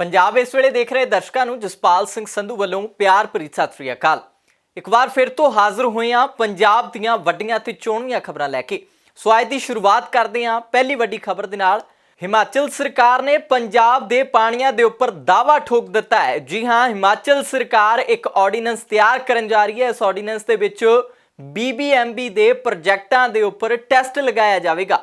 पंजाब इस वेले देख रहे दर्शकों ਨੂੰ ਜਸਪਾਲ ਸਿੰਘ ਸੰਧੂ ਵੱਲੋਂ ਪਿਆਰ ਭਰੀ ਸਤਿ ਸ੍ਰੀ ਅਕਾਲ। ਇੱਕ ਵਾਰ ਫਿਰ ਤੋਂ ਹਾਜ਼ਰ ਹੋਏ ਹਾਂ ਪੰਜਾਬ ਦੀਆਂ ਵੱਡੀਆਂ ਤੇ ਚੋਣਵੀਆਂ ਖਬਰਾਂ ਲੈ ਕੇ। ਸੋ ਅੱਜ ਦੀ ਸ਼ੁਰੂਆਤ ਕਰਦੇ ਹਾਂ ਪਹਿਲੀ ਵੱਡੀ ਖਬਰ ਦੇ ਨਾਲ। हिमाचल सरकार ने पंजाब के पानियां दे उपर दावा ठोक दिता है। जी हाँ, हिमाचल सरकार एक ऑर्डीनेंस तैयार करन जा रही है। इस ऑर्डीनेंस दे विच BBMB के प्रोजैक्टां दे उपर टैसट लगाया जाएगा।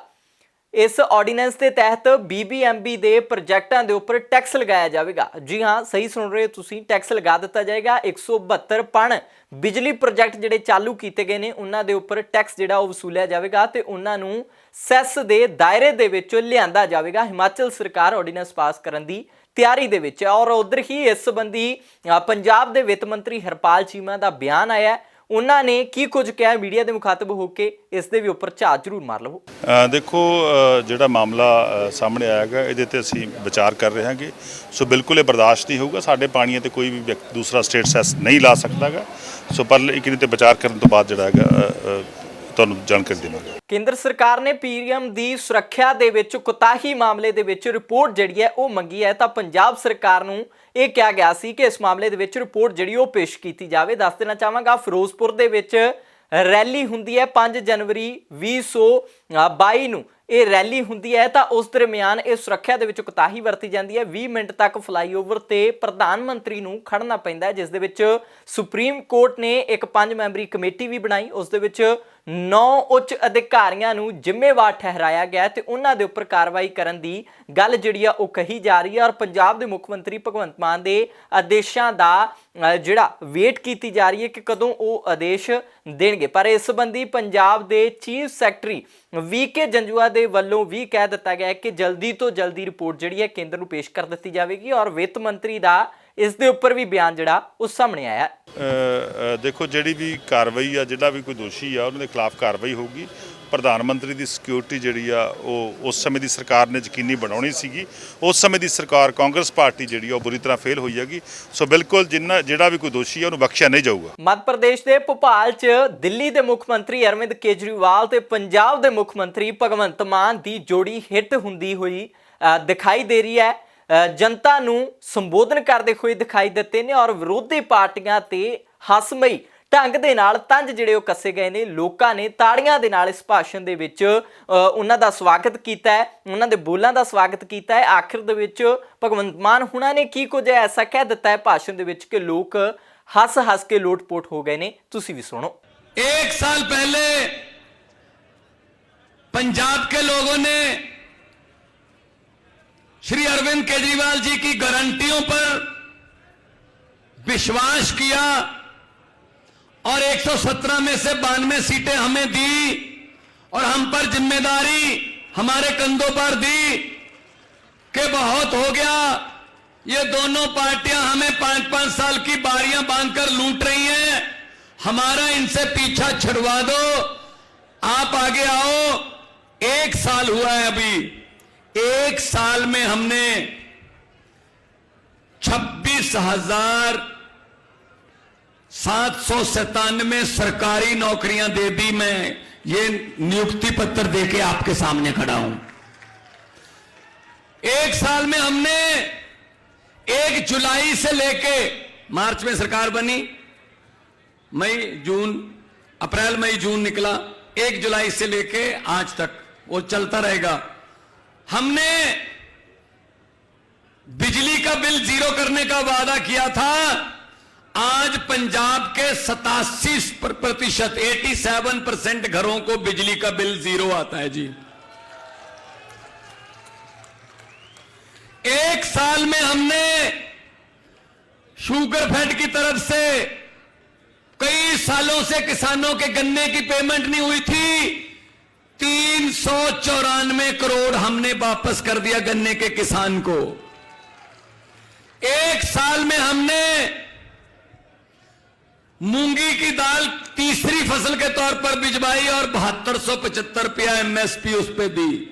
इस ऑर्डीनेंस के तहत BBMB के प्रोजैक्टां के उपर टैक्स लगाया जाएगा। जी हाँ, सही सुन रहे हो तुसीं, टैक्स लगा दिता जाएगा। 172 पन बिजली प्रोजैक्ट जिहड़े चालू किए गए हैं उन्हां दे उपर टैक्स जिहड़ा वो वसूलिया जाएगा ते उन्हां नूं सैस के दायरे दे विच लिआंदा जाएगा। हिमाचल सरकार ऑर्डीनेंस पास करन दी तैयारी दे विच है। और उधर ही इस संबंधी पंजाब के वित्त मंत्री हरपाल चीमा का बयान आया है। उन्होंने की कुछ कहा मीडिया के मुखातब होकर, इस दे भी उपर झात जरूर मार लवो। देखो जिहड़ा मामला सामने आएगा ये असीं विचार कर रहे हैं कि सो बिल्कुल ये बर्दाश्त नहीं होगा। साडे पानियां ते कोई भी दूसरा स्टेट सैस नहीं ला सकता गा। सो पर एक ते विचार करने तो बाद जिहड़ा हैगा ਤੁਹਾਨੂੰ ਜਾਣਕਾਰੀ ਦੇਵਾਂਗੇ। ਕੇਂਦਰ ਸਰਕਾਰ ਨੇ ਪੀਐਮ ਦੀ ਸੁਰੱਖਿਆ ਦੇ ਵਿੱਚ ਕੁਤਾਹੀ ਮਾਮਲੇ ਦੇ ਵਿੱਚ ਰਿਪੋਰਟ ਜਿਹੜੀ ਹੈ ਉਹ ਮੰਗੀ ਹੈ। ਤਾਂ ਪੰਜਾਬ ਸਰਕਾਰ ਨੂੰ ਇਹ ਕਿਹਾ ਗਿਆ ਸੀ ਕਿ ਇਸ ਮਾਮਲੇ ਦੇ ਵਿੱਚ ਰਿਪੋਰਟ ਜਿਹੜੀ ਉਹ ਪੇਸ਼ ਕੀਤੀ ਜਾਵੇ। ਦੱਸ ਦੇਣਾ ਚਾਹਾਂਗਾ ਫਿਰੋਜ਼ਪੁਰ ਦੇ ਵਿੱਚ ਰੈਲੀ ਹੁੰਦੀ ਹੈ 5 ਜਨਵਰੀ 2022 ਨੂੰ ਇਹ ਰੈਲੀ ਹੁੰਦੀ ਹੈ। ਤਾਂ ਉਸ ਦਰਮਿਆਨ ਇਹ ਸੁਰੱਖਿਆ ਦੇ ਵਿੱਚ ਕੁਤਾਹੀ ਵਰਤੀ ਜਾਂਦੀ ਹੈ। 20 ਮਿੰਟ ਤੱਕ ਫਲਾਈਓਵਰ ਤੇ ਪ੍ਰਧਾਨ ਮੰਤਰੀ ਨੂੰ ਖੜਨਾ ਪੈਂਦਾ ਹੈ, ਜਿਸ ਦੇ ਵਿੱਚ ਸੁਪਰੀਮ ਕੋਰਟ ਨੇ ਇੱਕ 5 ਮੈਂਬਰੀ ਕਮੇਟੀ ਵੀ ਬਣਾਈ। ਉਸ ਦੇ ਵਿੱਚ 9 ਉੱਚ ਅਧਿਕਾਰੀਆਂ ਨੂੰ ਜ਼ਿੰਮੇਵਾਰ ਠਹਿਰਾਇਆ ਗਿਆ ਤੇ ਉਹਨਾਂ ਦੇ ਉੱਪਰ ਕਾਰਵਾਈ ਕਰਨ ਦੀ ਗੱਲ ਜਿਹੜੀ ਆ ਉਹ ਕਹੀ ਜਾ ਰਹੀ ਹੈ। ਔਰ ਪੰਜਾਬ ਦੇ ਮੁੱਖ ਮੰਤਰੀ ਭਗਵੰਤ ਮਾਨ ਦੇ ਆਦੇਸ਼ਾਂ ਦਾ ਜਿਹੜਾ ਵੇਟ ਕੀਤੀ ਜਾ ਰਹੀ ਹੈ ਕਿ ਕਦੋਂ ਉਹ ਆਦੇਸ਼ ਦੇਣਗੇ। ਪਰ ਇਸ ਸੰਬੰਧੀ ਪੰਜਾਬ ਦੇ ਚੀਫ ਸੈਕਟਰੀ VK ਜੰਜੂਆ ਦੇ ਵੱਲੋਂ ਵੀ ਕਹਿ ਦਿੱਤਾ ਗਿਆ ਕਿ ਜਲਦੀ ਤੋਂ ਜਲਦੀ ਰਿਪੋਰਟ ਜਿਹੜੀ ਹੈ ਕੇਂਦਰ ਨੂੰ ਪੇਸ਼ ਕਰ ਦਿੱਤੀ ਜਾਵੇਗੀ। ਔਰ ਵਿੱਤ ਮੰਤਰੀ ਦਾ ਇਸ ਦੇ ਉੱਪਰ ਵੀ ਬਿਆਨ ਜਿਹੜਾ ਉਹ ਸਾਹਮਣੇ ਆਇਆ। देखो जिहड़ी भी कार्रवाई आ जिहड़ा भी कोई दोषी आ उन्हां दे खिलाफ कार्रवाई होगी। प्रधान मंत्री की सिक्योरिटी जिहड़ी आ वो उस समय की सरकार ने यकीनी बनाउणी सीगी। उस समय की सरकार कांग्रेस पार्टी जिहड़ी आ बुरी तरह फेल होई हैगी। सो बिल्कुल जिहड़ा भी कोई दोषी है उन्हें बख्शिया नहीं जाऊगा। मध्य प्रदेश के भोपाल च दिल्ली के मुख मंत्री अरविंद केजरीवाल ते पंजाब के मुख मंत्री भगवंत मान की जोड़ी हिट हुंदी हुई दिखाई दे रही है। जनता नूं संबोधन करते हुए दिखाई दिते ने और विरोधी पार्टियां ते हासमई ढंग दे नाल तंज जिहड़े वो कसे गए ने। लोकां ने ताड़ियां दे नाल इस भाषण दे विच उन्हां दा स्वागत कीता है, उन्हां दे बोलां दा स्वागत कीता है। आखिर दे विच भगवंत मान हुणां ने की कुछ ऐसा कह दिता है भाषण दे विच कि लोग हस हस के लोटपोट हो गए ने। तुसीं भी सुनो। 1 साल पहले पंजाब के लोगों ने श्री अरविंद केजरीवाल जी की गारंटियों पर विश्वास किया और 117 में से 92 सीटें हमें दी और हम पर जिम्मेदारी हमारे कंधों पर दी कि बहुत हो गया, ये दोनों पार्टियां हमें 5-5 साल की बारियां बांधकर लूट रही हैं, हमारा इनसे पीछा छुड़वा दो, आप आगे आओ। 1 साल हुआ है अभी। 1 साल में हमने 26,797 सरकारी नौकरियां दे दी। मैं ये नियुक्ति पत्र देके आपके सामने खड़ा हूं। 1 साल में हमने 1 जुलाई से लेके मार्च में सरकार बनी, मई जून अप्रैल मई जून निकला, 1 जुलाई से लेके आज तक वो चलता रहेगा। हमने बिजली का बिल 0 करने का वादा किया था। आज पंजाब के 87% 87% घरों को बिजली का बिल 0 आता है जी। 1 साल में हमने शुगरफेड की तरफ से कई सालों से किसानों के गन्ने की पेमेंट नहीं हुई थी, 394 करोड़ हमने वापस कर दिया गन्ने के किसान को। 1 साल में हमने मूंगी की दाल तीसरी फसल के तौर पर भिजवाई और 7275 रुपया MSP उस पे दी।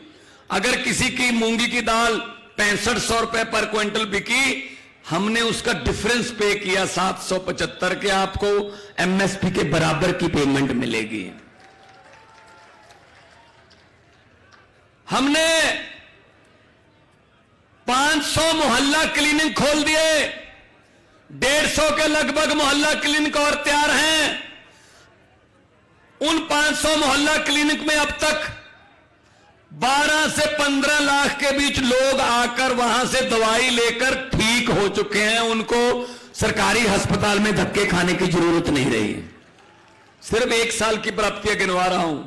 अगर किसी की मूंगी की दाल 6500 रुपए पर क्विंटल बिकी, हमने उसका डिफरेंस पे किया 775 के आपको MSP के बराबर की पेमेंट मिलेगी। हमने 500 मोहल्ला क्लिनिक खोल दिए, 150 के लगभग मोहल्ला क्लिनिक और तैयार हैं। उन 500 मोहल्ला क्लिनिक में अब तक 12 से 15 लाख के बीच लोग आकर वहां से दवाई लेकर ठीक हो चुके हैं। उनको सरकारी अस्पताल में धक्के खाने की जरूरत नहीं रही। सिर्फ 1 साल की प्राप्तियां गिनवा रहा हूं।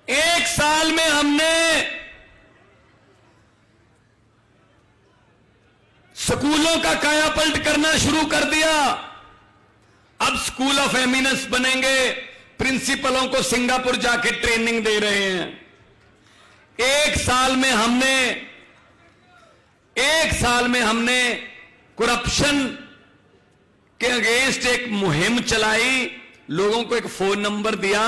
1 साल में हमने स्कूलों का कायापलट करना शुरू कर दिया। अब स्कूल ऑफ एमिनेंस बनेंगे, प्रिंसिपलों को सिंगापुर जाके ट्रेनिंग दे रहे हैं। 1 साल में हमने करप्शन के अगेंस्ट एक मुहिम चलाई। लोगों को एक फोन नंबर दिया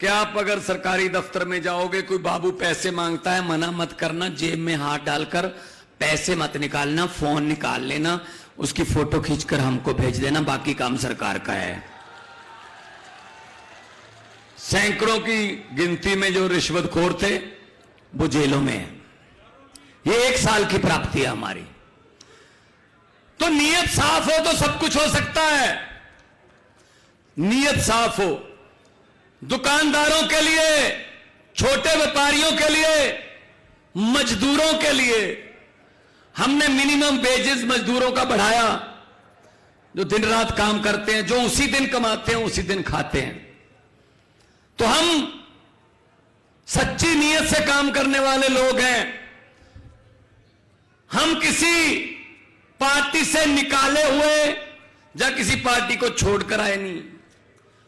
कि आप अगर सरकारी दफ्तर में जाओगे, कोई बाबू पैसे मांगता है, मना मत करना, जेब में हाथ डालकर पैसे मत निकालना, फोन निकाल लेना, उसकी फोटो खींचकर हमको भेज देना, बाकी काम सरकार का है। सैकड़ों की गिनती में जो रिश्वतखोर थे वो जेलों में है। ये 1 साल की प्राप्ति है हमारी। तो नीयत साफ हो तो सब कुछ हो सकता है। नीयत साफ हो, दुकानदारों के लिए, छोटे व्यापारियों के लिए, मजदूरों के लिए हमने मिनिमम वेजेस मजदूरों का बढ़ाया, जो दिन रात काम करते हैं, जो उसी दिन कमाते हैं उसी दिन खाते हैं। तो हम सच्ची नीयत से काम करने वाले लोग हैं। हम किसी पार्टी से निकाले हुए या किसी पार्टी को छोड़कर आए नहीं।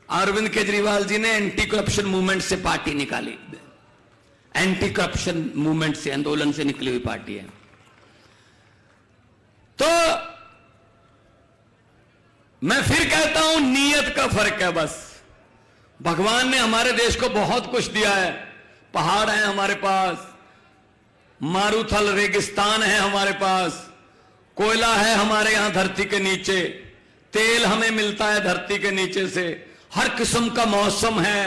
अरविंद केजरीवाल जी ने एंटी करप्शन मूवमेंट से पार्टी निकाली, एंटी करप्शन मूवमेंट से, आंदोलन से निकली हुई पार्टी है। तो मैं फिर कहता हूं, नीयत का फर्क है बस। भगवान ने हमारे देश को बहुत कुछ दिया है। पहाड़ है हमारे पास, मारूथल रेगिस्तान है हमारे पास, कोयला है हमारे यहां धरती के नीचे, तेल हमें मिलता है धरती के नीचे से, हर किस्म का मौसम है,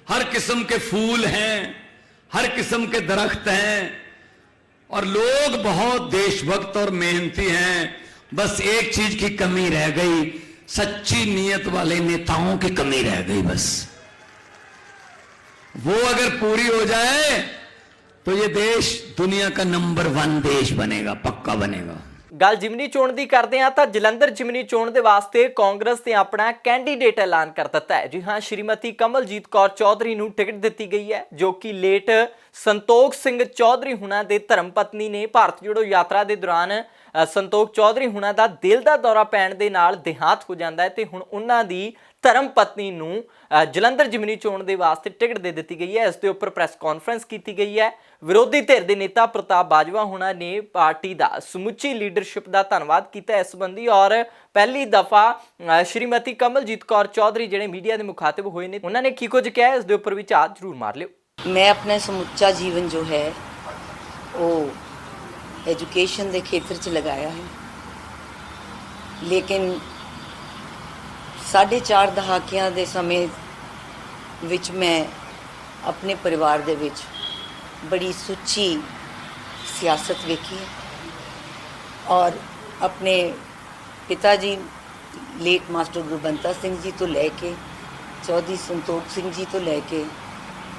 हर किस्म के फूल हैं, हर किस्म के दरख्त हैं, और लोग बहुत देशभक्त और मेहनती हैं। बस एक चीज की कमी रह गई, सच्ची नीयत वाले नेताओं की कमी रह गई। बस वो अगर पूरी हो जाए तो ये देश दुनिया का नंबर 1 देश बनेगा, पक्का बनेगा। ਗੱਲ ਜਿਮਨੀ ਚੋਣ ਦੀ ਕਰਦੇ ਹਾਂ ਤਾਂ ਜਲੰਧਰ ਜਿਮਨੀ ਚੋਣ ਦੇ ਵਾਸਤੇ ਕਾਂਗਰਸ ਨੇ ਆਪਣਾ ਕੈਂਡੀਡੇਟ ਐਲਾਨ ਕਰ ਦਿੱਤਾ ਹੈ। ਜੀ ਹਾਂ, ਸ਼੍ਰੀਮਤੀ ਕਮਲਜੀਤ ਕੌਰ ਚੌਧਰੀ ਨੂੰ ਟਿਕਟ ਦਿੱਤੀ ਗਈ ਹੈ, ਜੋ ਕਿ ਲੇਟ ਸੰਤੋਖ ਸਿੰਘ ਚੌਧਰੀ ਹੁਣਾਂ ਦੇ ਧਰਮ ਪਤਨੀ ਨੇ। ਭਾਰਤ ਜੋੜੋ ਯਾਤਰਾ ਦੇ ਦੌਰਾਨ ਸੰਤੋਖ ਚੌਧਰੀ ਹੁਣਾਂ ਦਾ ਦਿਲ ਦਾ ਦੌਰਾ ਪੈਣ ਦੇ ਨਾਲ ਦੇਹਾਂਤ ਹੋ ਜਾਂਦਾ ਹੈ ਤੇ ਹੁਣ ਉਹਨਾਂ ਦੀ ਧਰਮ ਪਤਨੀ ਨੂੰ ਜਲੰਧਰ ਜਿਮਨੀ ਚੋਣ ਦੇ ਵਾਸਤੇ ਟਿਕਟ ਦੇ ਦਿੱਤੀ ਗਈ ਹੈ। ਇਸ ਦੇ ਉੱਪਰ ਪ੍ਰੈਸ ਕਾਨਫਰੰਸ ਕੀਤੀ ਗਈ ਹੈ। ਵਿਰੋਧੀ ਧਿਰ ਦੇ ਨੇਤਾ ਪ੍ਰਤਾਪ ਬਾਜਵਾ ਹੁਣਾਂ ਨੇ ਪਾਰਟੀ ਦਾ ਸਮੁੱਚੀ ਲੀਡਰਸ਼ਿਪ ਦਾ ਧੰਨਵਾਦ ਕੀਤਾ ਇਸ ਸੰਬੰਧੀ, ਔਰ ਪਹਿਲੀ ਦਫਾ ਸ਼੍ਰੀਮਤੀ ਕਮਲਜੀਤ ਕੌਰ ਚੌਧਰੀ ਜਿਹੜੇ ਮੀਡੀਆ ਦੇ ਮੁਖਾਤਿਬ ਹੋਏ ਨੇ, ਉਹਨਾਂ ਨੇ ਕੀ ਕੁਝ ਕਿਹਾ ਇਸ ਦੇ ਉੱਪਰ ਵਿਚਾਰ ਜ਼ਰੂਰ ਮਾਰ ਲਿਓ। मैं अपना समुच्चा जीवन जो है वो एजुकेशन के खेत्र च लगाया है, लेकिन 4.5 दहाकियां दे समय विच मैं अपने परिवार दे विच बड़ी सुच्ची सियासत वेखी है और अपने पिता जी लेट मास्टर गुरबंता सिंह जी तो लैके चौधरी संतोख सिंह जी तो लैके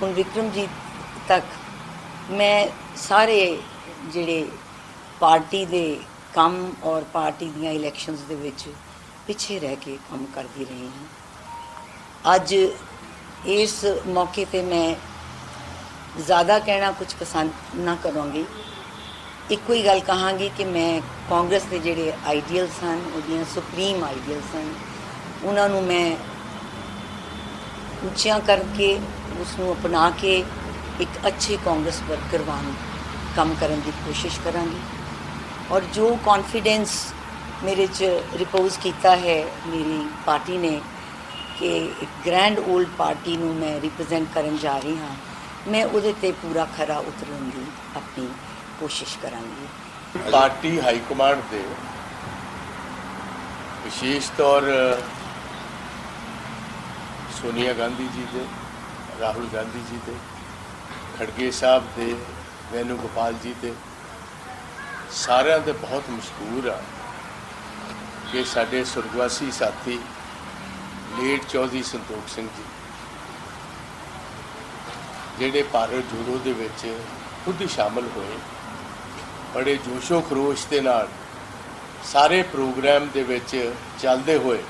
हुण विक्रमजीत तक मैं सारे जिहड़े पार्टी दे काम और पार्टी दियां इलैक्शनस दे विच पिछे रह के काम करती रही हूँ। अज इस मौके पे मैं ज़्यादा कहना कुछ पसंद ना करूँगी। इक्को ही गल कहांगी कि मैं कांग्रेस के जिहड़े आइडियल्स हैं, उहदियां सुप्रीम आइडियल्स हैं, उन्होंने मैं ऊंचियां करके उसनूं अपना के एक अच्छे कांग्रेस वर्कर वांग काम करने की कोशिश करांगी। और जो कॉन्फिडेंस मेरे च रिपोज किया है मेरी पार्टी ने कि एक ग्रैंड ओल्ड पार्टी नूं मैं रिप्रजेंट करन जा रही हाँ, मैं उहदे ते पूरा खरा उतरन की अपनी कोशिश करांगी। पार्टी हाईकमांड दे विशेष तौर सोनिया गांधी जी दे, राहुल गांधी जी दे, खड़गे साहब दे, वेणुगोपाल जी दे ਸਾਰਿਆਂ ਦੇ ਬਹੁਤ ਮਸ਼ਹੂਰ ਆ ਕਿ ਸਾਡੇ ਸੁਰਗਵਾਸੀ ਸਾਥੀ ਲੇਟ ਚੌਧਰੀ ਸੰਤੋਖ ਸਿੰਘ ਜੀ ਜਿਹੜੇ ਭਾਰਤ ਜੋੜੋ ਦੇ ਵਿੱਚ ਖੁਦ ਸ਼ਾਮਲ ਹੋਏ, ਬੜੇ ਜੋਸ਼ੋ ਖਰੋਸ਼ ਦੇ ਨਾਲ ਸਾਰੇ ਪ੍ਰੋਗਰਾਮ ਦੇ ਵਿੱਚ ਚੱਲਦੇ ਹੋਏ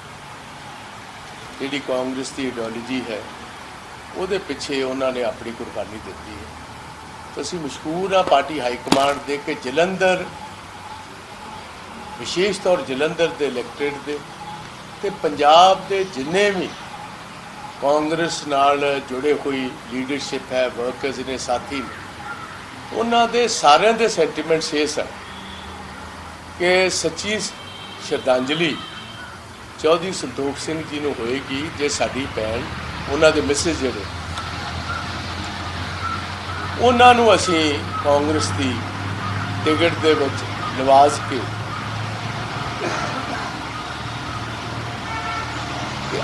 ਜਿਹੜੀ ਕਾਂਗਰਸ ਦੀ ਆਈਡੀਓਲੋਜੀ ਹੈ ਉਹਦੇ ਪਿੱਛੇ ਉਹਨਾਂ ਨੇ ਆਪਣੀ ਕੁਰਬਾਨੀ ਦਿੱਤੀ ਹੈ। ਤਾਂ ਅਸੀਂ ਮਸ਼ਹੂਰ ਆ ਪਾਰਟੀ ਹਾਈ ਕਮਾਂਡ ਦੇ ਕਿ ਜਲੰਧਰ, ਵਿਸ਼ੇਸ਼ ਤੌਰ ਜਲੰਧਰ ਦੇ ਇਲੈਕਟਡ ਦੇ ਤੇ ਪੰਜਾਬ ਦੇ ਜਿੰਨੇ ਵੀ ਕਾਂਗਰਸ ਨਾਲ ਜੁੜੇ ਹੋਈ ਲੀਡਰਸ਼ਿਪ ਹੈ, ਵਰਕਰਸ ਨੇ, ਸਾਥੀ ਨੇ, ਉਹਨਾਂ ਦੇ ਸਾਰਿਆਂ ਦੇ ਸੈਂਟੀਮੈਂਟਸ ਇਹ ਸਨ ਕਿ ਸੱਚੀ ਸ਼ਰਧਾਂਜਲੀ ਚੌਧਰੀ ਸੰਤੋਖ ਸਿੰਘ ਜੀ ਨੂੰ ਹੋਏਗੀ ਜੇ ਸਾਡੀ ਭੈਣ, ਉਹਨਾਂ ਦੇ ਮਿਸਿਸ ਜਿਹੜੇ, ਉਹਨਾਂ ਨੂੰ ਅਸੀਂ ਕਾਂਗਰਸ ਦੀ ਟਿਕਟ ਦੇ ਵਿੱਚ ਨਵਾਜ਼ ਕੇ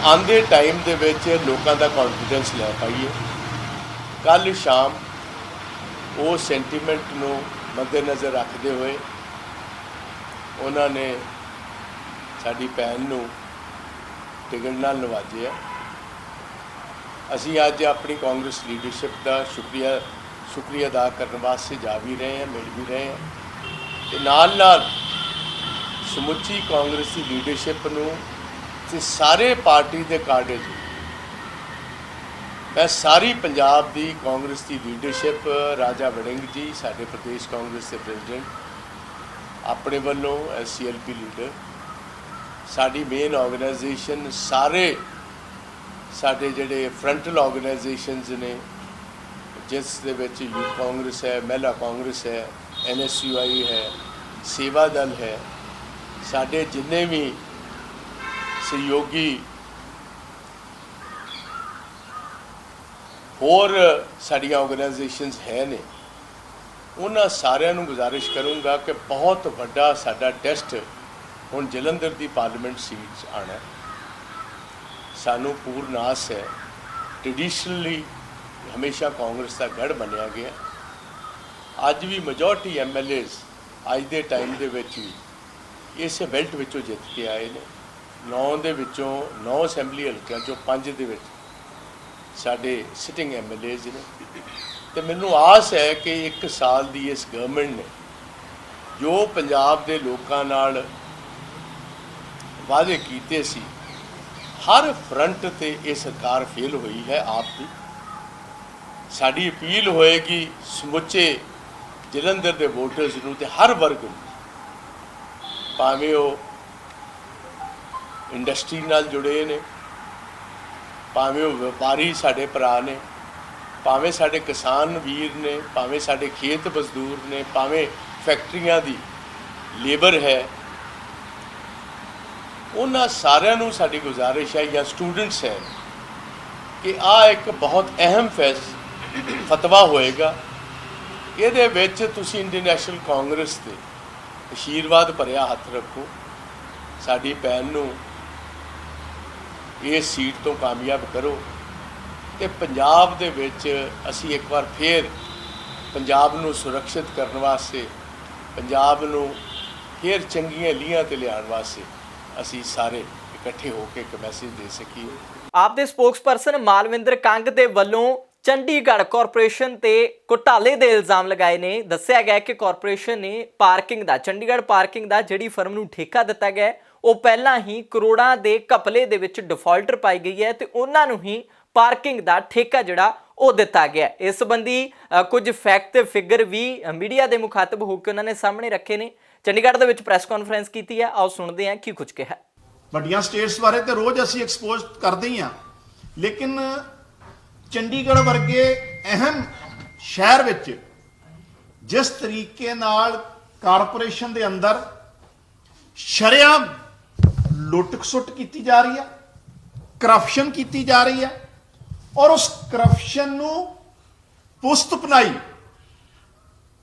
ਆਉਂਦੇ ਟਾਈਮ ਦੇ ਵਿੱਚ ਲੋਕਾਂ ਦਾ ਕੌਨਫੀਡੈਂਸ ਲੈ ਪਾਈਏ। ਕੱਲ੍ਹ ਸ਼ਾਮ ਉਹ ਸੈਂਟੀਮੈਂਟ ਨੂੰ ਮੱਦੇਨਜ਼ਰ ਰੱਖਦੇ ਹੋਏ ਉਹਨਾਂ ਨੇ ਸਾਡੀ ਭੈਣ ਨੂੰ ਟਿਕਟ ਨਾਲ ਨਵਾਜਿਆ। ਅਸੀਂ ਅੱਜ ਆਪਣੀ ਕਾਂਗਰਸ ਲੀਡਰਸ਼ਿਪ ਦਾ ਸ਼ੁਕਰੀਆ ਅਦਾ ਕਰਨ ਵਾਸਤੇ ਜਾ ਵੀ ਰਹੇ ਹਾਂ, ਮਿਲ ਵੀ ਰਹੇ ਹਾਂ ਤੇ ਨਾਲ ਨਾਲ ਸਮੁੱਚੀ ਕਾਂਗਰਸ ਦੀ ਲੀਡਰਸ਼ਿਪ ਨੂੰ ਤੇ ਸਾਰੇ ਪਾਰਟੀ ਦੇ ਕਾਡਰ ਨੂੰ, ਮੈਂ ਸਾਰੀ ਪੰਜਾਬ ਦੀ ਕਾਂਗਰਸ ਦੀ ਲੀਡਰਸ਼ਿਪ, ਰਾਜਾ ਵੜਿੰਗ ਜੀ ਸਾਡੇ ਪ੍ਰਦੇਸ਼ ਕਾਂਗਰਸ ਦੇ ਪ੍ਰੈਜ਼ੀਡੈਂਟ, ਆਪਣੇ ਵੱਲੋਂ SCLP ਲੀਡਰ, ਸਾਡੀ ਮੇਨ ਆਰਗੇਨਾਈਜੇਸ਼ਨ, ਸਾਰੇ ਸਾਡੇ ਜਿਹੜੇ ਫਰੰਟਲ ਆਰਗੇਨਾਈਜੇਸ਼ਨਸ ਨੇ ਜਿਸ ਦੇ ਵਿੱਚ ਯੂਥ ਕਾਂਗਰਸ ਹੈ, ਮਹਿਲਾ ਕਾਂਗਰਸ ਹੈ, NSUI ਹੈ, ਸੇਵਾ ਦਲ ਹੈ, ਸਾਡੇ ਜਿੰਨੇ ਵੀ ਸਹਿਯੋਗੀ ਹੋਰ ਸਾਡੀਆਂ ਆਰਗੇਨਾਈਜੇਸ਼ਨਸ ਹੈ ਨੇ, ਉਹਨਾਂ ਸਾਰਿਆਂ ਨੂੰ ਗੁਜ਼ਾਰਿਸ਼ ਕਰੂੰਗਾ ਕਿ ਬਹੁਤ ਵੱਡਾ ਸਾਡਾ ਟੈਸਟ ਹੁਣ ਜਲੰਧਰ ਦੀ ਪਾਰਲੀਮੈਂਟ ਸੀਟ 'ਚ ਆਉਣਾ। ਸਾਨੂੰ ਪੂਰਨ ਆਸ ਹੈ, ਟ੍ਰੈਡੀਸ਼ਨਲੀ ਹਮੇਸ਼ਾ ਕਾਂਗਰਸ ਦਾ ਗੜ੍ਹ ਮੰਨਿਆ ਗਿਆ, ਅੱਜ ਵੀ ਮੈਜੋਰਟੀ MLAs ਅੱਜ ਦੇ ਟਾਈਮ ਦੇ ਵਿੱਚ ਵੀ ਇਸੇ ਬੈਲਟ ਵਿੱਚੋਂ ਜਿੱਤ ਕੇ ਆਏ ਨੇ। 9 ਦੇ ਵਿੱਚੋਂ 9 ਅਸੈਂਬਲੀ ਹਲਕਿਆਂ 'ਚੋਂ 5 ਦੇ ਵਿੱਚ ਸਾਡੇ ਸਿਟਿੰਗ MLAs ਨੇ ਤੇ ਮੈਨੂੰ ਆਸ ਹੈ ਕਿ 1 ਸਾਲ ਦੀ ਇਸ ਗਵਰਨਮੈਂਟ ਨੇ ਜੋ ਪੰਜਾਬ ਦੇ ਲੋਕਾਂ ਨਾਲ ਵਾਅਦੇ ਕੀਤੇ ਸੀ, ਹਰ ਫਰੰਟ ਤੇ ਇਹ ਸਰਕਾਰ ਫੇਲ ਹੋਈ ਹੈ ਆਪ ਦੀ। ਸਾਡੀ ਅਪੀਲ ਹੋਏਗੀ ਸਮੁੱਚੇ ਜਲੰਧਰ ਦੇ ਵੋਟਰਸ ਨੂੰ ਤੇ ਹਰ ਵਰਗ ਨੂੰ, ਭਾਵੇਂ ਉਹ ਇੰਡਸਟਰੀ ਨਾਲ ਜੁੜੇ ਨੇ, ਭਾਵੇਂ ਉਹ ਵਪਾਰੀ ਸਾਡੇ ਭਰਾ ਨੇ, ਭਾਵੇਂ ਸਾਡੇ ਕਿਸਾਨ ਵੀਰ ਨੇ, ਭਾਵੇਂ ਸਾਡੇ ਖੇਤ ਮਜ਼ਦੂਰ ਨੇ, ਭਾਵੇਂ ਫੈਕਟਰੀਆਂ ਦੀ ਲੇਬਰ ਹੈ, ਉਹਨਾਂ ਸਾਰਿਆਂ ਨੂੰ ਸਾਡੀ ਗੁਜ਼ਾਰਿਸ਼ ਹੈ, ਜਾਂ ਸਟੂਡੈਂਟਸ ਹੈ, ਕਿ ਆਹ ਇੱਕ ਬਹੁਤ ਅਹਿਮ ਫਤਵਾ ਹੋਏਗਾ। ਇਹਦੇ ਵਿੱਚ ਤੁਸੀਂ ਇੰਡੀਅਨ ਨੈਸ਼ਨਲ ਕਾਂਗਰਸ ਦੇ ਆਸ਼ੀਰਵਾਦ ਭਰਿਆ ਹੱਥ ਰੱਖੋ, ਸਾਡੀ ਭੈਣ ਨੂੰ ਇਸ ਸੀਟ ਤੋਂ ਕਾਮਯਾਬ ਕਰੋ ਤੇ ਪੰਜਾਬ ਦੇ ਵਿੱਚ ਅਸੀਂ ਇੱਕ ਵਾਰ ਫੇਰ ਪੰਜਾਬ ਨੂੰ ਸੁਰੱਖਿਅਤ ਕਰਨ ਵਾਸਤੇ, ਪੰਜਾਬ ਨੂੰ ਫੇਰ ਚੰਗੀਆਂ ਲੀਹਾਂ ਤੇ ਲਿਆਉਣ ਵਾਸਤੇ ਅਸੀਂ ਸਾਰੇ ਇਕੱਠੇ ਹੋ ਕੇ ਇੱਕ ਮੈਸੇਜ ਦੇ ਸਕੀਏ। ਆਪ ਦੇ ਸਪੋਕਸਪਰਸਨ ਮਾਲਵਿੰਦਰ ਕੰਗ ਦੇ ਵੱਲੋਂ ਚੰਡੀਗੜ੍ਹ ਕਾਰਪੋਰੇਸ਼ਨ ਤੇ ਘੁਟਾਲੇ ਦੇ ਇਲਜ਼ਾਮ ਲਗਾਏ ਨੇ। ਦੱਸਿਆ ਗਿਆ ਕਿ ਕਾਰਪੋਰੇਸ਼ਨ ਨੇ ਪਾਰਕਿੰਗ ਦਾ, ਚੰਡੀਗੜ੍ਹ ਪਾਰਕਿੰਗ ਦਾ ਜਿਹੜੀ ਫਰਮ ਨੂੰ ਠੇਕਾ ਦਿੱਤਾ ਗਿਆ ਉਹ ਪਹਿਲਾਂ ਹੀ ਕਰੋੜਾਂ ਦੇ ਘਪਲੇ ਦੇ ਵਿੱਚ ਡਿਫਾਲਟਰ ਪਾਈ ਗਈ ਹੈ ਤੇ ਉਹਨਾਂ ਨੂੰ ਹੀ ਪਾਰਕਿੰਗ ਦਾ ਠੇਕਾ ਜਿਹੜਾ ਉਹ ਦਿੱਤਾ ਗਿਆ। ਇਸ ਸੰਬੰਧੀ ਕੁਝ ਫੈਕਟ ਤੇ ਫਿਗਰ ਵੀ ਮੀਡੀਆ ਦੇ ਮੁਖਾਤਬ ਹੋ ਕੇ ਉਹਨਾਂ ਨੇ ਸਾਹਮਣੇ ਰੱਖੇ ਨੇ। ਚੰਡੀਗੜ੍ਹ ਦੇ ਵਿੱਚ ਪ੍ਰੈਸ ਕਾਨਫਰੰਸ ਕੀਤੀ ਹੈ, ਆਓ ਸੁਣਦੇ ਹਾਂ ਕੀ ਕੁਝ ਕਿਹਾ। ਵੱਡੀਆਂ ਸਟੇਟਸ ਬਾਰੇ ਤੇ ਰੋਜ਼ ਅਸੀਂ ਐਕਸਪੋਜ਼ ਕਰਦੇ ਹੀ ਹਾਂ, ਲੇਕਿਨ ਚੰਡੀਗੜ੍ਹ ਵਰਗੇ ਅਹਿਮ ਸ਼ਹਿਰ ਵਿੱਚ ਜਿਸ ਤਰੀਕੇ ਨਾਲ ਕਾਰਪੋਰੇਸ਼ਨ ਦੇ ਅੰਦਰ ਸ਼ਰੇਆਮ ਲੁੱਟ ਖਸੁੱਟ ਕੀਤੀ ਜਾ ਰਹੀ ਹੈ, ਕਰਪਸ਼ਨ ਕੀਤੀ ਜਾ ਰਹੀ ਹੈ, ਔਰ ਉਸ ਕਰਪਸ਼ਨ ਨੂੰ ਪੁਸਤ ਪਨਾਈ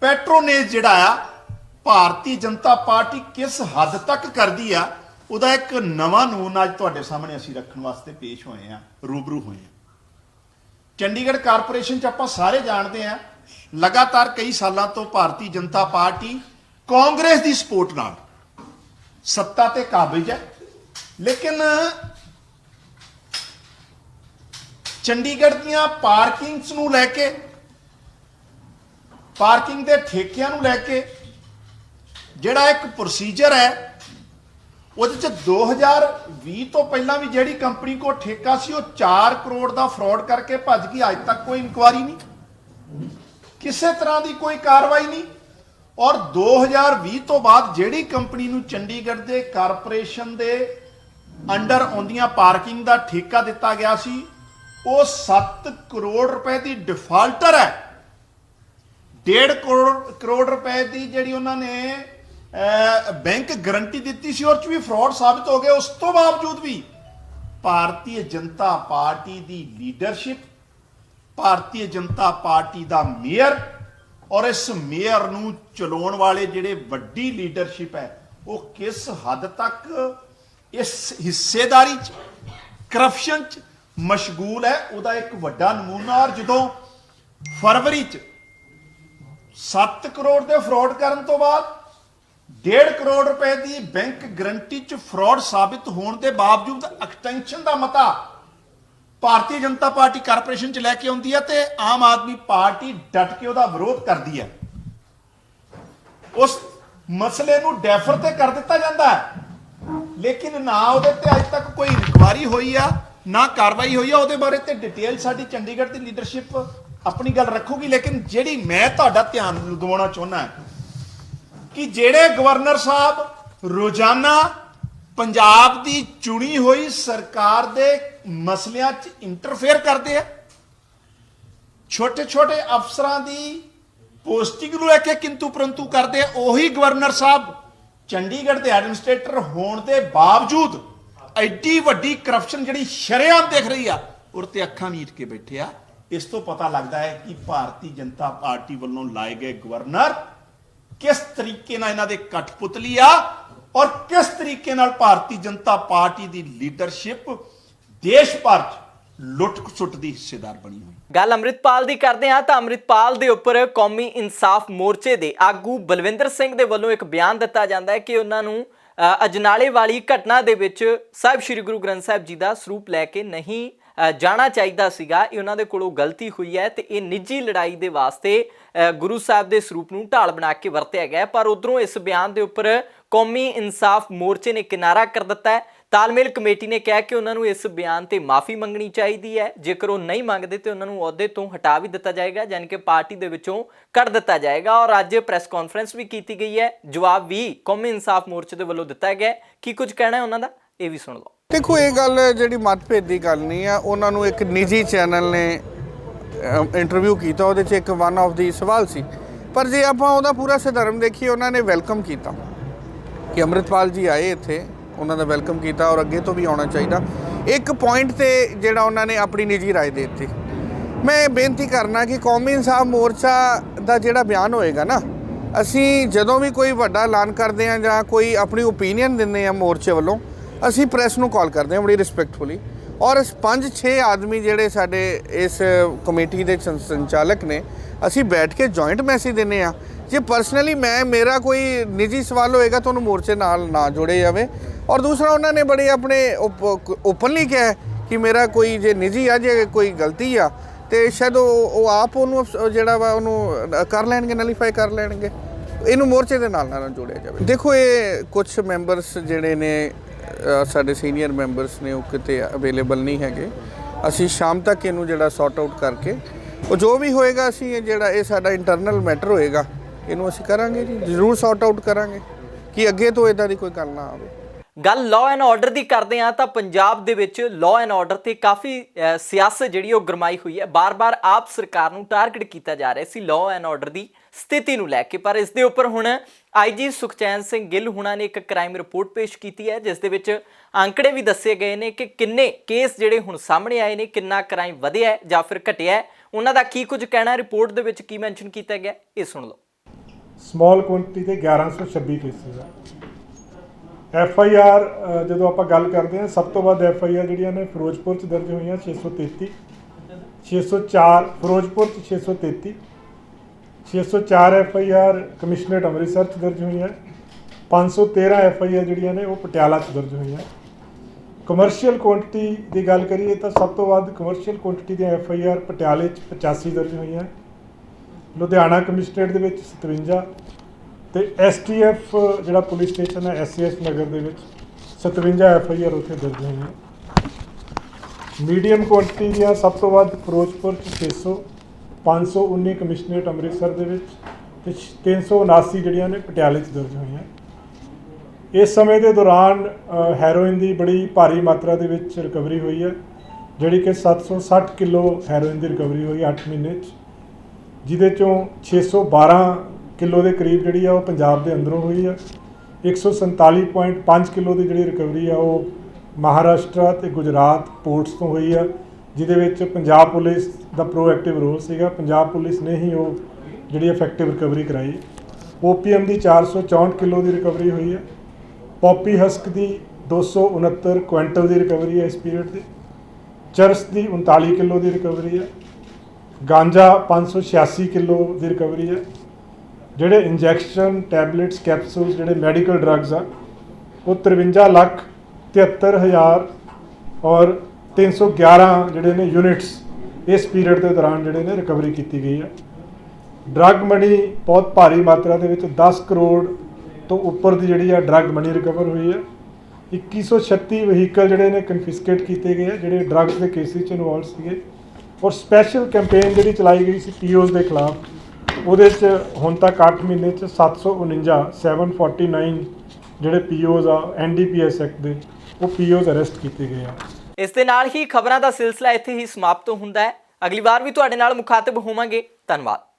ਪੈਟਰੋਨੇਜ ਜਿਹੜਾ ਆ ਭਾਰਤੀ ਜਨਤਾ ਪਾਰਟੀ ਕਿਸ ਹੱਦ ਤੱਕ ਕਰਦੀ ਆ, ਉਹਦਾ ਇੱਕ ਨਵਾਂ ਨੂਨ ਅੱਜ ਤੁਹਾਡੇ ਸਾਹਮਣੇ ਅਸੀਂ ਰੱਖਣ ਵਾਸਤੇ ਪੇਸ਼ ਹੋਏ ਆ, ਰੂਬਰੂ ਹੋਏ ਆ। ਚੰਡੀਗੜ੍ਹ ਕਾਰਪੋਰੇਸ਼ਨ 'ਚ ਆਪਾਂ ਸਾਰੇ ਜਾਣਦੇ ਆ, ਲਗਾਤਾਰ ਕਈ ਸਾਲਾਂ ਤੋਂ ਭਾਰਤੀ ਜਨਤਾ ਪਾਰਟੀ ਕਾਂਗਰਸ ਦੀ ਸਪੋਰਟ ਨਾਲ ਸੱਤਾ ਤੇ ਕਾਬਿਜ਼ ਹੈ, ਲੇਕਿਨ ਚੰਡੀਗੜ੍ਹ ਦੀਆਂ ਪਾਰਕਿੰਗਸ ਨੂੰ ਲੈ ਕੇ, ਪਾਰਕਿੰਗ ਦੇ ਠੇਕਿਆਂ ਨੂੰ ਲੈ ਕੇ ਜਿਹੜਾ ਇੱਕ ਪ੍ਰੋਸੀਜਰ ਹੈ, ਉਹਦੇ ਚ 2020 ਤੋਂ ਪਹਿਲਾਂ ਵੀ ਜਿਹੜੀ ਕੰਪਨੀ ਕੋ ਠੇਕਾ ਸੀ ਉਹ 4 ਕਰੋੜ ਦਾ ਫਰਾਡ ਕਰਕੇ ਭੱਜ ਗਈ। ਅੱਜ ਤੱਕ ਕੋਈ ਇਨਕੁਆਰੀ ਨਹੀਂ, ਕਿਸੇ ਤਰ੍ਹਾਂ ਦੀ ਕੋਈ ਕਾਰਵਾਈ ਨਹੀਂ। ਔਰ 2020 ਤੋਂ ਬਾਅਦ ਜਿਹੜੀ ਕੰਪਨੀ ਨੂੰ ਚੰਡੀਗੜ੍ਹ ਦੇ ਕਾਰਪੋਰੇਸ਼ਨ ਦੇ ਅੰਡਰ ਆਉਂਦੀਆਂ ਪਾਰਕਿੰਗ ਦਾ ਠੇਕਾ ਦਿੱਤਾ ਗਿਆ ਸੀ, ਉਹ 7 ਕਰੋੜ ਰੁਪਏ ਦੀ ਡਿਫਾਲਟਰ ਹੈ। 1.5 ਕਰੋੜ ਰੁਪਏ ਦੀ ਜਿਹੜੀ ਉਹਨਾਂ ਨੇ ਬੈਂਕ ਗਰੰਟੀ ਦਿੱਤੀ ਸੀ, ਔਰ ਚ ਵੀ ਫਰਾਡ ਸਾਬਿਤ ਹੋ ਗਿਆ। ਉਸ ਤੋਂ ਬਾਵਜੂਦ ਵੀ ਭਾਰਤੀ ਜਨਤਾ ਪਾਰਟੀ ਦੀ ਲੀਡਰਸ਼ਿਪ, ਭਾਰਤੀ ਜਨਤਾ ਪਾਰਟੀ ਦਾ ਮੇਅਰ ਔਰ ਇਸ ਮੇਅਰ ਨੂੰ ਚਲਾਉਣ ਵਾਲੇ ਜਿਹੜੇ ਵੱਡੀ ਲੀਡਰਸ਼ਿਪ ਹੈ, ਉਹ ਕਿਸ ਹੱਦ ਤੱਕ ਇਸ ਹਿੱਸੇਦਾਰੀ ਚ, ਕਰਪਸ਼ਨ ਚ ਮਸ਼ਗੂਲ ਹੈ, ਉਹਦਾ ਇੱਕ ਵੱਡਾ ਨਮੂਨਾ। ਔਰ ਜਦੋਂ ਫਰਵਰੀ ਚ 7 ਕਰੋੜ ਦੇ ਫਰਾਡ ਕਰਨ ਤੋਂ ਬਾਅਦ 1.5 ਕਰੋੜ ਰੁਪਏ ਦੀ ਬੈਂਕ ਗਰੰਟੀ ਚ ਫਰਾਡ ਸਾਬਿਤ ਹੋਣ ਦੇ ਬਾਵਜੂਦ ਐਕਸਟੈਂਸ਼ਨ ਦਾ ਮਤਾ ਭਾਰਤੀ ਜਨਤਾ ਪਾਰਟੀ ਕਾਰਪੋਰੇਸ਼ਨ ਚ ਲੈ ਕੇ ਆਉਂਦੀ ਹੈ ਤੇ ਆਮ ਆਦਮੀ ਪਾਰਟੀ ਡਟ ਕੇ ਉਹਦਾ ਵਿਰੋਧ ਕਰਦੀ ਹੈ। ਉਸ ਮਸਲੇ ਨੂੰ ਡੈਫਰ ਤੇ ਕਰ ਦਿੱਤਾ ਜਾਂਦਾ ਹੈ, ਲੇਕਿਨ ਨਾ ਉਹਦੇ ਤੇ ਅੱਜ ਤੱਕ ਕੋਈ ਇਨਕੁਆਰੀ ਹੋਈ ਆ, ਨਾ ਕਾਰਵਾਈ ਹੋਈ ਆ। ਉਹਦੇ ਬਾਰੇ ਤੇ ਡਿਟੇਲ ਸਾਡੀ ਚੰਡੀਗੜ੍ਹ ਦੀ ਲੀਡਰਸ਼ਿਪ ਆਪਣੀ ਗੱਲ ਰੱਖੂਗੀ। ਲੇਕਿਨ ਜਿਹੜੀ ਮੈਂ ਤੁਹਾਡਾ ਧਿਆਨ ਦਿਵਾਉਣਾ ਚਾਹੁੰਦਾ ਕਿ ਜਿਹੜੇ ਗਵਰਨਰ ਸਾਹਿਬ ਰੋਜ਼ਾਨਾ ਪੰਜਾਬ ਦੀ ਚੁਣੀ ਹੋਈ ਸਰਕਾਰ ਦੇ ਮਸਲਿਆਂ 'ਚ ਇੰਟਰਫੇਅਰ ਕਰਦੇ ਆ, ਛੋਟੇ ਛੋਟੇ ਅਫਸਰਾਂ ਦੀ ਪੋਸਟਿੰਗ ਨੂੰ ਲੈ ਕੇ ਕਿੰਤੂ ਪ੍ਰੰਤੂ ਕਰਦੇ ਆ, ਉਹੀ ਗਵਰਨਰ ਸਾਹਿਬ ਚੰਡੀਗੜ੍ਹ ਦੇ ਐਡਮਿਨਿਸਟ੍ਰੇਟਰ ਹੋਣ ਦੇ ਬਾਵਜੂਦ ਐਡੀ ਵੱਡੀ ਕਰਪਸ਼ਨ ਜਿਹੜੀ ਸ਼ਰੇਆਮ ਦਿਖ ਰਹੀ ਆ, ਉਰ ਤੇ ਅੱਖਾਂ ਮੀਟ ਕੇ ਬੈਠੇ ਆ। ਇਸ ਤੋਂ ਪਤਾ ਲੱਗਦਾ ਹੈ ਕਿ ਭਾਰਤੀ ਜਨਤਾ ਪਾਰਟੀ ਵੱਲੋਂ ਲਾਏ ਗਏ ਗਵਰਨਰ ਕਿਸ ਤਰੀਕੇ ਨਾਲ ਇਹਨਾਂ ਦੇ ਕਠਪੁਤਲੀ ਆ, ਔਰ ਕਿਸ ਤਰੀਕੇ ਨਾਲ ਭਾਰਤੀ ਜਨਤਾ ਪਾਰਟੀ ਦੀ ਲੀਡਰਸ਼ਿਪ ਦੇਸ਼ ਭਰ 'ਚ ਲੁੱਟ-ਖਸੁੱਟ ਦੀ ਹਿੱਸੇਦਾਰ ਬਣੀ ਹੋਈ। ਗੱਲ ਅੰਮ੍ਰਿਤਪਾਲ ਦੀ ਕਰਦੇ ਹਾਂ ਤਾਂ ਅੰਮ੍ਰਿਤਪਾਲ ਦੇ ਉੱਪਰ ਕੌਮੀ ਇਨਸਾਫ ਮੋਰਚੇ ਦੇ ਆਗੂ ਬਲਵਿੰਦਰ ਸਿੰਘ ਦੇ ਵੱਲੋਂ ਇੱਕ ਬਿਆਨ ਦਿੱਤਾ ਜਾਂਦਾ ਹੈ ਕਿ ਉਹਨਾਂ ਨੂੰ ਅਜਨਾਲੇ ਵਾਲੀ ਘਟਨਾ ਦੇ ਵਿੱਚ ਸਾਹਿਬ ਸ੍ਰੀ ਗੁਰੂ ਗ੍ਰੰਥ ਸਾਹਿਬ ਜੀ ਦਾ ਸਰੂਪ ਲੈ ਕੇ ਨਹੀਂ ਜਾਣਾ ਚਾਹੀਦਾ ਸੀਗਾ। ਇਹ ਉਹਨਾਂ ਦੇ ਕੋਲੋਂ ਗਲਤੀ ਹੋਈ ਹੈ ਤੇ ਇਹ ਨਿੱਜੀ ਲੜਾਈ ਦੇ ਵਾਸਤੇ ਗੁਰੂ ਸਾਹਿਬ ਦੇ ਸਰੂਪ ਨੂੰ ਢਾਲ ਬਣਾ ਕੇ ਵਰਤਿਆ ਗਿਆ। ਪਰ ਉਧਰੋਂ ਇਸ ਬਿਆਨ ਦੇ ਉੱਪਰ ਕੌਮੀ ਇਨਸਾਫ ਮੋਰਚੇ ਨੇ ਕਿਨਾਰਾ ਕਰ ਦਿੱਤਾ ਹੈ। ਤਾਲਮੇਲ ਕਮੇਟੀ ਨੇ ਕਿਹਾ ਕਿ ਉਹਨਾਂ ਨੂੰ ਇਸ ਬਿਆਨ ਤੇ ਮਾਫੀ ਮੰਗਣੀ ਚਾਹੀਦੀ ਹੈ, ਜੇਕਰ ਉਹ ਨਹੀਂ ਮੰਗਦੇ ਤੇ ਉਹਨਾਂ ਨੂੰ ਅਹੁਦੇ ਤੋਂ ਹਟਾ ਵੀ ਦਿੱਤਾ ਜਾਏਗਾ, ਯਾਨੀ ਕਿ ਪਾਰਟੀ ਦੇ ਵਿੱਚੋਂ ਕੱਢ ਦਿੱਤਾ ਜਾਏਗਾ। ਔਰ ਅੱਜ ਪ੍ਰੈਸ ਕਾਨਫਰੰਸ ਵੀ ਕੀਤੀ ਗਈ ਹੈ, ਜਵਾਬ ਵੀ ਕੌਮੀ ਇਨਸਾਫ ਮੋਰਚੇ ਦੇ ਵੱਲੋਂ ਦਿੱਤਾ ਗਿਆ। ਕੀ ਕੁਝ ਕਹਿਣਾ ਹੈ ਉਹਨਾਂ ਦਾ, ਇਹ ਵੀ ਸੁਣ ਲਓ। ਦੇਖੋ, ਇਹ ਗੱਲ ਜਿਹੜੀ ਮਤਭੇਦ ਦੀ ਗੱਲ ਨਹੀਂ ਆ। ਉਹਨਾਂ ਨੂੰ ਇੱਕ ਨਿੱਜੀ ਚੈਨਲ ਨੇ ਇੰਟਰਵਿਊ ਕੀਤਾ, ਉਹਦੇ 'ਚ ਇੱਕ ਵਨ ਆਫ ਦੀ ਸਵਾਲ ਸੀ, ਪਰ ਜੇ ਆਪਾਂ ਉਹਦਾ ਪੂਰਾ ਸੰਦਰਭ ਦੇਖੀਏ, ਉਹਨਾਂ ਨੇ ਵੈਲਕਮ ਕੀਤਾ ਕਿ ਅੰਮ੍ਰਿਤਪਾਲ ਜੀ ਆਏ ਇੱਥੇ, ਉਹਨਾਂ ਦਾ ਵੈਲਕਮ ਕੀਤਾ ਔਰ ਅੱਗੇ ਤੋਂ ਵੀ ਆਉਣਾ ਚਾਹੀਦਾ। ਇੱਕ ਪੁਆਇੰਟ ਤੇ ਜਿਹੜਾ ਉਹਨਾਂ ਨੇ ਆਪਣੀ ਨਿੱਜੀ ਰਾਏ ਦੇ ਦਿੱਤੀ। ਮੈਂ ਬੇਨਤੀ ਕਰਨਾ ਕਿ ਕੌਮੀ ਇਨਸਾਫ ਮੋਰਚਾ ਦਾ ਜਿਹੜਾ ਬਿਆਨ ਹੋਏਗਾ ਨਾ, ਅਸੀਂ ਜਦੋਂ ਵੀ ਕੋਈ ਵੱਡਾ ਐਲਾਨ ਕਰਦੇ ਹਾਂ ਜਾਂ ਕੋਈ ਆਪਣੀ ਓਪੀਨੀਅਨ ਦਿੰਦੇ ਹਾਂ ਮੋਰਚੇ ਵੱਲੋਂ, ਅਸੀਂ ਪ੍ਰੈਸ ਨੂੰ ਕਾਲ ਕਰਦੇ ਹਾਂ ਬੜੀ ਰਿਸਪੈਕਟਫੁਲੀ। ਔਰ 5-6 ਆਦਮੀ ਜਿਹੜੇ ਸਾਡੇ ਇਸ ਕਮੇਟੀ ਦੇ ਸੰਚਾਲਕ ਨੇ, ਅਸੀਂ ਬੈਠ ਕੇ ਜੁਆਇੰਟ ਮੈਸੇਜ ਦਿੰਦੇ ਹਾਂ। ਜੇ ਪਰਸਨਲੀ ਮੇਰਾ ਕੋਈ ਨਿੱਜੀ ਸਵਾਲ ਹੋਏਗਾ ਤਾਂ ਉਹਨੂੰ ਮੋਰਚੇ ਨਾਲ ਨਾ ਜੋੜੇ ਜਾਵੇ। ਔਰ ਦੂਸਰਾ, ਉਹਨਾਂ ਨੇ ਬੜੇ ਆਪਣੇ ਓਪਨਲੀ ਕਿਹਾ ਕਿ ਮੇਰਾ ਕੋਈ ਜੇ ਨਿੱਜੀ ਆ, ਜੇ ਕੋਈ ਗਲਤੀ ਆ ਤੇ ਸ਼ਾਇਦ ਉਹ ਆਪ ਉਹਨੂੰ ਜਿਹੜਾ ਵਾ ਉਹਨੂੰ ਕਰ ਲੈਣਗੇ, ਨਲੀਫਾਈ ਕਰ ਲੈਣਗੇ। ਇਹਨੂੰ ਮੋਰਚੇ ਦੇ ਨਾਲ ਨਾ ਜੋੜਿਆ ਜਾਵੇ। ਦੇਖੋ, ਇਹ ਕੁਝ ਮੈਂਬਰਸ ਜਿਹੜੇ ਨੇ ਸਾਡੇ ਸੀਨੀਅਰ ਮੈਂਬਰਸ ਨੇ, ਉਹ ਕਿਤੇ ਅਵੇਲੇਬਲ ਨਹੀਂ ਹੈਗੇ। ਅਸੀਂ ਸ਼ਾਮ ਤੱਕ ਇਹਨੂੰ ਜਿਹੜਾ ਸੌਟ ਆਊਟ ਕਰਕੇ ਉਹ ਜੋ ਵੀ ਹੋਏਗਾ, ਅਸੀਂ ਜਿਹੜਾ ਇਹ ਸਾਡਾ ਇੰਟਰਨਲ ਮੈਟਰ ਹੋਏਗਾ, ਇਹਨੂੰ ਅਸੀਂ ਕਰਾਂਗੇ ਜੀ, ਜ਼ਰੂਰ ਸੌਟ ਆਊਟ ਕਰਾਂਗੇ ਕਿ ਅੱਗੇ ਤੋਂ ਇਦਾਂ ਦੀ ਕੋਈ ਗੱਲ ਨਾ ਆਵੇ। ਗੱਲ ਲਾਅ ਐਂਡ ਆਰਡਰ ਦੀ ਕਰਦੇ ਹਾਂ ਤਾਂ ਪੰਜਾਬ ਦੇ ਵਿੱਚ ਲਾਅ ਐਂਡ ਆਰਡਰ ਤੇ ਕਾਫੀ ਸਿਆਸਤ ਜਿਹੜੀ ਉਹ ਗਰਮਾਈ ਹੋਈ ਹੈ। ਬਾਰ-ਬਾਰ ਆਪ ਸਰਕਾਰ ਨੂੰ ਟਾਰਗੇਟ ਕੀਤਾ ਜਾ ਰਿਹਾ ਸੀ ਲਾਅ ਐਂਡ ਆਰਡਰ ਦੀ ਸਥਿਤੀ ਨੂੰ ਲੈ ਕੇ, ਪਰ ਇਸ ਦੇ ਉੱਪਰ ਹੁਣ ਆਈਜੀ ਸੁਖਚੈਨ ਸਿੰਘ ਗਿੱਲ ਹੁਣਾਂ ਨੇ ਇੱਕ ਕ੍ਰਾਈਮ ਰਿਪੋਰਟ ਪੇਸ਼ ਕੀਤੀ ਹੈ, ਜਿਸ ਦੇ ਵਿੱਚ ਅੰਕੜੇ ਵੀ ਦੱਸੇ ਗਏ ਨੇ ਕਿ ਕਿੰਨੇ ਕੇਸ ਜਿਹੜੇ ਹੁਣ ਸਾਹਮਣੇ ਆਏ ਨੇ, ਕਿੰਨਾ ਕ੍ਰਾਈਮ ਵਧਿਆ ਜਾਂ ਫਿਰ ਘਟਿਆ। ਉਹਨਾਂ ਦਾ ਕੀ ਕੁਝ ਕਹਿਣਾ, ਰਿਪੋਰਟ ਦੇ ਵਿੱਚ ਕੀ ਮੈਂਸ਼ਨ ਕੀਤਾ ਗਿਆ, ਇਹ ਸੁਣ ਲਓ। ਸਮੌਲ ਕੁਆਂਟੀਟੀ ਤੇ 1126 ਕੇਸਿਸ ਆ। FIR ਜਦੋਂ ਆਪਾਂ ਗੱਲ ਕਰਦੇ ਹਾਂ, ਸਭ ਤੋਂ ਵੱਧ FIR ਜਿਹੜੀਆਂ ਨੇ ਫਿਰੋਜ਼ਪੁਰ 'ਚ ਦਰਜ ਹੋਈਆਂ 633, 604 ਫਿਰੋਜ਼ਪੁਰ 'ਚ 633, 604 FIR ਕਮਿਸ਼ਨਰੇਟ ਅੰਮ੍ਰਿਤਸਰ 'ਚ ਦਰਜ ਹੋਈਆਂ, 513 FIR ਜਿਹੜੀਆਂ ਨੇ ਉਹ ਪਟਿਆਲਾ 'ਚ ਦਰਜ ਹੋਈਆਂ। ਕਮਰਸ਼ੀਅਲ ਕੁਆਂਟੀਟੀ ਦੀ ਗੱਲ ਕਰੀਏ ਤਾਂ ਸਭ ਤੋਂ ਵੱਧ ਕਮਰਸ਼ੀਅਲ ਕੁਆਂਟੀਟੀ ਦੀਆਂ FIR ਪਟਿਆਲੇ 'ਚ 85 ਦਰਜ ਹੋਈਆਂ, ਲੁਧਿਆਣਾ ਕਮਿਸ਼ਨਰੇਟ ਦੇ ਵਿੱਚ 57 ਤੇ STF ਜਿਹੜਾ ਪੁਲਿਸ ਸਟੇਸ਼ਨ ਹੈ SAS ਨਗਰ ਦੇ ਵਿੱਚ 57 FIR ਉੱਥੇ ਦਰਜ ਹੋਈਆਂ। ਮੀਡੀਅਮ ਕੁਆਂਟੀਟੀ ਦੀਆਂ ਸਭ ਤੋਂ ਵੱਧ ਫਿਰੋਜ਼ਪੁਰ 'ਚ 600, 519 ਕਮਿਸ਼ਨਰੇਟ ਅੰਮ੍ਰਿਤਸਰ ਦੇ ਵਿੱਚ ਤੇ 379 ਜਿਹੜੀਆਂ ਨੇ ਪਟਿਆਲੇ 'ਚ ਦਰਜ ਹੋਈਆਂ। ਇਸ ਸਮੇਂ ਦੇ ਦੌਰਾਨ ਹੈਰੋਇਨ ਦੀ ਬੜੀ ਭਾਰੀ ਮਾਤਰਾ ਦੇ ਵਿੱਚ ਰਿਕਵਰੀ ਹੋਈ ਹੈ, ਜਿਹੜੀ ਕਿ 760 ਕਿਲੋ ਹੈਰੋਇਨ ਦੀ ਰਿਕਵਰੀ ਹੋਈ 8 ਮਹੀਨੇ 'ਚ, ਜਿਹਦੇ ਚੋਂ 612 ਕਿਲੋ ਦੇ ਕਰੀਬ ਜਿਹੜੀ ਆ ਉਹ ਪੰਜਾਬ ਦੇ ਅੰਦਰੋਂ ਹੋਈ ਹੈ। 147.5 ਕਿਲੋ ਦੀ ਜਿਹੜੀ ਰਿਕਵਰੀ ਆ ਉਹ ਮਹਾਰਾਸ਼ਟਰ ਤੇ ਗੁਜਰਾਤ ਪੋਰਟਸ ਤੋਂ ਹੋਈ ਆ, ਜਿਹਦੇ ਵਿੱਚ ਪੰਜਾਬ ਪੁਲਿਸ ਦਾ ਪ੍ਰੋਐਕਟਿਵ ਰੋਲ ਸੀਗਾ। ਪੰਜਾਬ ਪੁਲਿਸ ਨੇ ਹੀ ਉਹ ਜਿਹੜੀ ਇਫੈਕਟਿਵ ਰਿਕਵਰੀ ਕਰਾਈ। OPM ਦੀ 464 ਕਿਲੋ ਦੀ ਰਿਕਵਰੀ ਹੋਈ ਹੈ। ਪੌਪੀ ਹਸਕ ਦੀ 269 ਕੁਇੰਟਲ ਦੀ ਰਿਕਵਰੀ ਹੈ ਇਸ ਪੀਰੀਅਡ ਦੀ। ਚਰਸ ਦੀ 39 ਕਿਲੋ ਦੀ ਰਿਕਵਰੀ ਹੈ। ਗਾਂਜਾ 586 ਕਿਲੋ ਦੀ ਰਿਕਵਰੀ ਹੈ। ਜਿਹੜੇ ਇੰਜੈਕਸ਼ਨ ਟੈਬਲੇਟਸ ਕੈਪਸੂਲਸ ਜਿਹੜੇ ਮੈਡੀਕਲ ਡਰੱਗਸ ਆ ਉਹ 53,73,000 ਔਰ 311 ਜਿਹੜੇ ਨੇ ਯੂਨਿਟਸ ਇਸ ਪੀਰੀਅਡ ਦੇ ਦੌਰਾਨ ਜਿਹੜੇ ਨੇ ਰਿਕਵਰੀ ਕੀਤੀ ਗਈ ਹੈ। ਡਰੱਗ ਮਨੀ ਬਹੁਤ ਭਾਰੀ ਮਾਤਰਾ ਦੇ ਵਿੱਚ 10 ਕਰੋੜ ਤੋਂ ਉੱਪਰ ਦੀ ਜਿਹੜੀ ਆ ਡਰੱਗ ਮਨੀ ਰਿਕਵਰ ਹੋਈ ਹੈ। 2136 ਵਹੀਕਲ ਜਿਹੜੇ ਨੇ ਕਨਫਿਸਕੇਟ ਕੀਤੇ ਗਏ ਆ ਜਿਹੜੇ ਡਰੱਗਸ ਦੇ ਕੇਸਿਸ 'ਚ ਇਨਵੋਲਵ ਸੀਗੇ। ਔਰ ਸਪੈਸ਼ਲ ਕੈਂਪੇਨ ਜਿਹੜੀ ਚਲਾਈ ਗਈ ਸੀ POs ਦੇ ਖਿਲਾਫ, ਉਹਦੇ 'ਚ ਹੁਣ ਤੱਕ 8 ਮਹੀਨੇ 'ਚ 749 ਜਿਹੜੇ POs ਆ NDPS ਐਕਟ ਦੇ ਉਹ POs ਅਰੈਸਟ ਕੀਤੇ ਗਏ ਆ। ਇਸ ਦੇ ਨਾਲ ਹੀ ਖਬਰਾਂ ਦਾ ਸਿਲਸਿਲਾ ਇੱਥੇ ਹੀ ਸਮਾਪਤ ਹੁੰਦਾ ਹੈ। ਅਗਲੀ ਵਾਰ ਵੀ ਤੁਹਾਡੇ ਨਾਲ ਮੁਖਾਤਬ ਹੋਵਾਂਗੇ। ਧੰਨਵਾਦ।